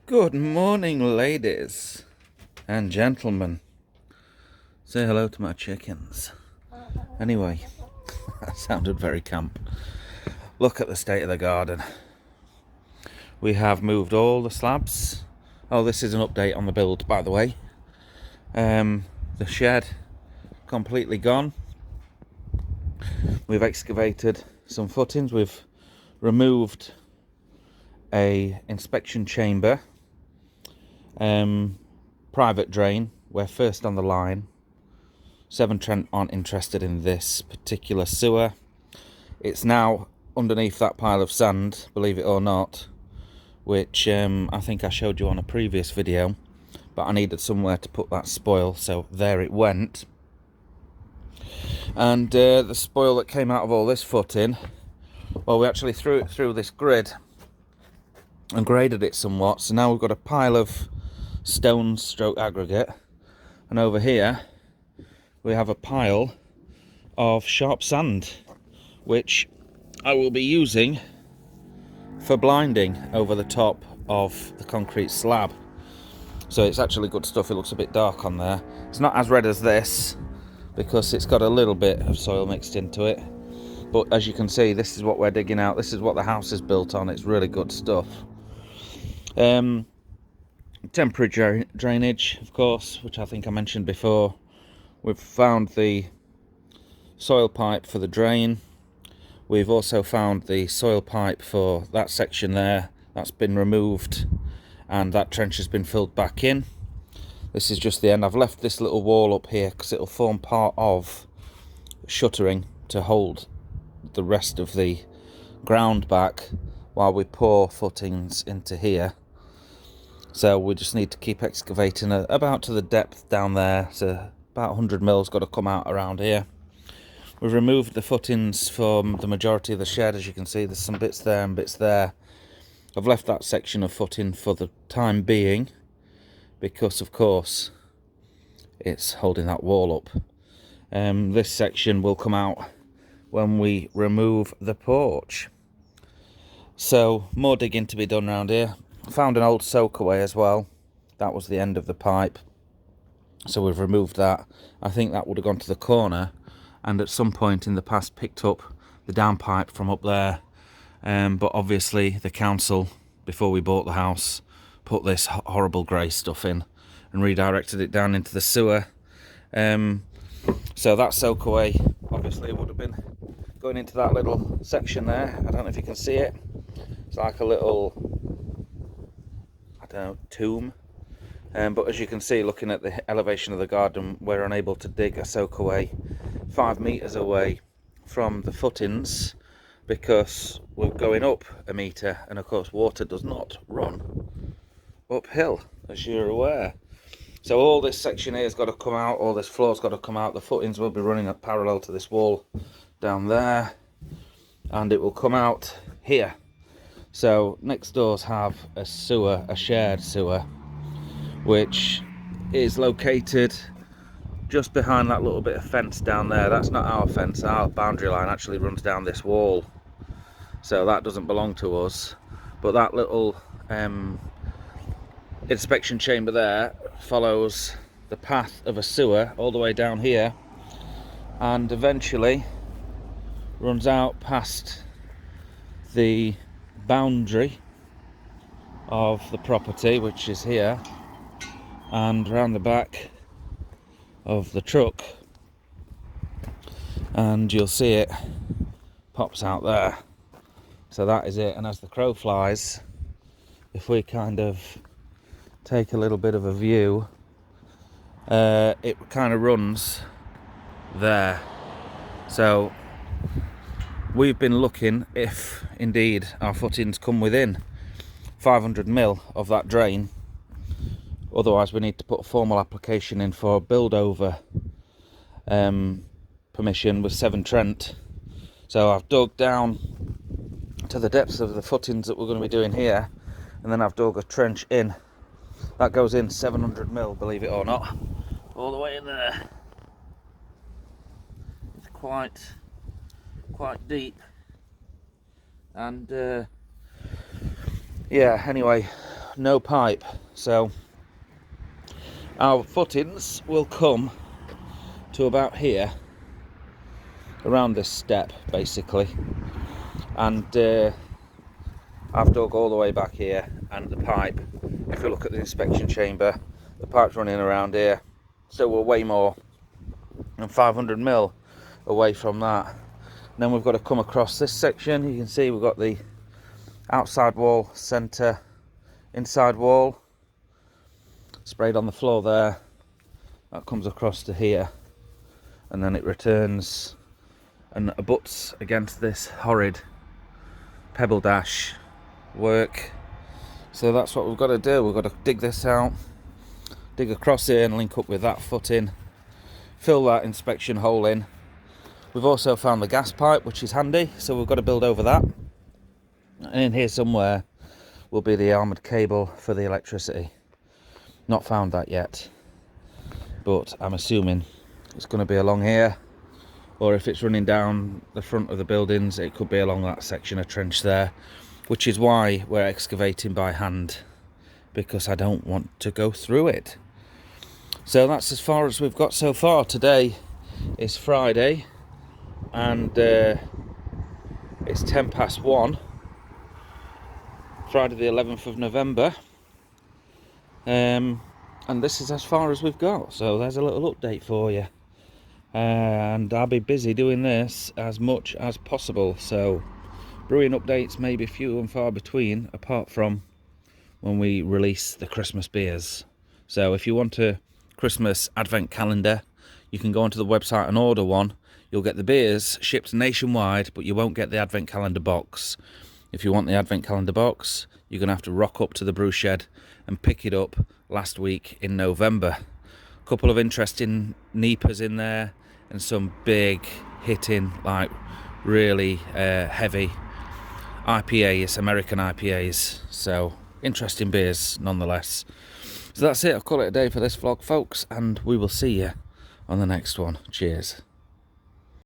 Good morning, ladies and gentlemen. Say hello to my chickens. Anyway, that sounded very camp. Look at the state of the garden. We have moved all the slabs. Oh, this is an update on the build, by the way. The shed completely gone. We've excavated some footings. We've removed a inspection chamber, private drain. We're first on the line. Severn Trent aren't interested in this particular sewer. It's now underneath that pile of sand, believe it or not, which I think I showed you on a previous video, but I needed somewhere to put that spoil, so there it went. And the spoil that came out of all this footing, well, we actually threw it through this grid and graded it somewhat, so now we've got a pile of stones stroke aggregate, and over here we have a pile of sharp sand, which I will be using for blinding over the top of the concrete slab. So it's actually good stuff. It looks a bit dark on there. It's not as red as this because it's got a little bit of soil mixed into it, but as you can see, this is what we're digging out. This is what the house is built on. It's really good stuff. Temporary drainage, of course, which I think I mentioned before. We've found the soil pipe for the drain. We've also found the soil pipe for that section there. That's been removed and that trench has been filled back in. This is just the end. I've left this little wall up here because it'll form part of shuttering to hold the rest of the ground back while we pour footings into here. So we just need to keep excavating about to the depth down there. So about 100 mils got to come out around here. We've removed the footings from the majority of the shed. As you can see, there's some bits there and bits there. I've left that section of footing for the time being because, of course, it's holding that wall up. This section will come out when we remove the porch. So more digging to be done around here. Found an old soakaway as well. That was the end of the pipe, so we've removed that. I think that would have gone to the corner and at some point in the past picked up the downpipe from up there, but obviously the council, before we bought the house, put this horrible grey stuff in and redirected it down into the sewer. So that soakaway obviously would have been going into that little section there. I don't know if you can see it. It's like a little, I don't know, tomb. But as you can see, looking at the elevation of the garden, we're unable to dig a soakaway 5 meters away from the footings because we're going up a meter, and of course water does not run uphill, as you're aware. So all this section here has got to come out, all this floor's got to come out. The footings will be running up parallel to this wall down there, and it will come out here. So next doors have a sewer, a shared sewer, which is located just behind that little bit of fence down there. That's not our fence. Our boundary line actually runs down this wall, so that doesn't belong to us. But that little inspection chamber there follows the path of a sewer all the way down here and eventually runs out past the boundary of the property, which is here, and round the back of the truck, and you'll see it pops out there. So that is it. And as the crow flies, if we kind of take a little bit of a view, it kind of runs there. So we've been looking if indeed our footings come within 500 mil of that drain. Otherwise we need to put a formal application in for build over permission with Severn Trent. So I've dug down to the depths of the footings that we're going to be doing here, and then I've dug a trench in that goes in 700 mil, believe it or not, all the way in there. It's quite deep, and yeah, anyway, no pipe. So our footings will come to about here, around this step basically, and I've dug all the way back here, and the pipe, if you look at the inspection chamber, the pipe's running around here, so we're way more than 500 mil away from that. And then we've got to come across this section. You can see we've got the outside wall, centre, inside wall sprayed on the floor there. That comes across to here, and then it returns and abuts against this horrid pebble dash work. So that's what we've got to do. We've got to dig this out, dig across here and link up with that footing, fill that inspection hole in. We've also found the gas pipe, which is handy, so we've got to build over that. And in here somewhere will be the armoured cable for the electricity. Not found that yet, but I'm assuming it's going to be along here, or if it's running down the front of the buildings, it could be along that section of trench there, which is why we're excavating by hand, because I don't want to go through it. So that's as far as we've got so far. Today is Friday, and it's 1:10, Friday the 11th of November. And this is as far as we've got, so there's a little update for you. And I'll be busy doing this as much as possible, so brewing updates may be few and far between, apart from when we release the Christmas beers. So if you want a Christmas advent calendar, you can go onto the website and order one. You'll get the beers shipped nationwide, but you won't get the advent calendar box. If you want the advent calendar box, you're going to have to rock up to the brew shed and pick it up last week in November. A couple of interesting NEPAs in there, and some big hitting, like really heavy IPAs, American IPAs. So interesting beers nonetheless. So that's it. I'll call it a day for this vlog, folks, and we will see you on the next one. Cheers.